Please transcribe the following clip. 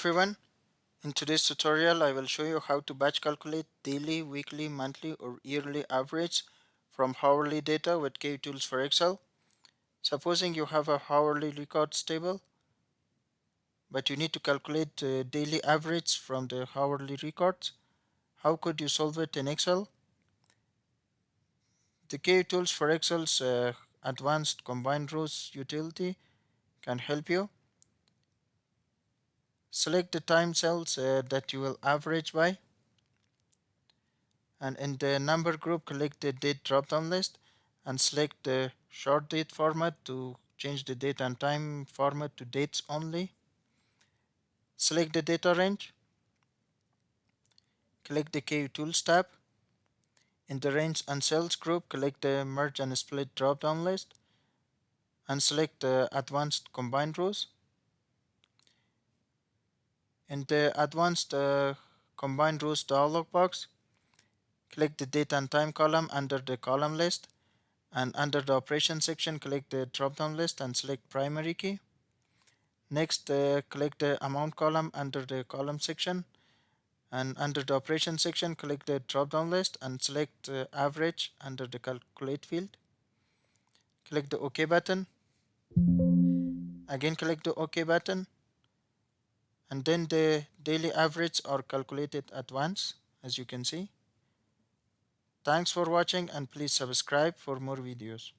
everyone. In today's tutorial, I will show you how to batch calculate daily, weekly, monthly, or yearly average from hourly data with Kutools for Excel. Supposing you have a hourly records table, but you need to calculate daily average from the hourly records. How could you solve it in Excel? The Kutools for Excel's advanced combined rows utility can help you. Select the time cells that you will average by, and in the number group click the date drop down list and select the short date format to change the date and time format to dates only. Select the data range, click the Kutools tab. In the range and cells group click the merge and split drop down list and select the advanced combined rows. In the advanced combined rows dialog box, click the date and time column under the column list, and under the operation section click the drop down list and select primary key. Next, click the amount column under the column section, and under the operation section click the drop down list and select average under the calculate field. Click the OK button. Again click the OK button, and then the daily average are calculated at once, as you can see. Thanks for watching, and please subscribe for more videos.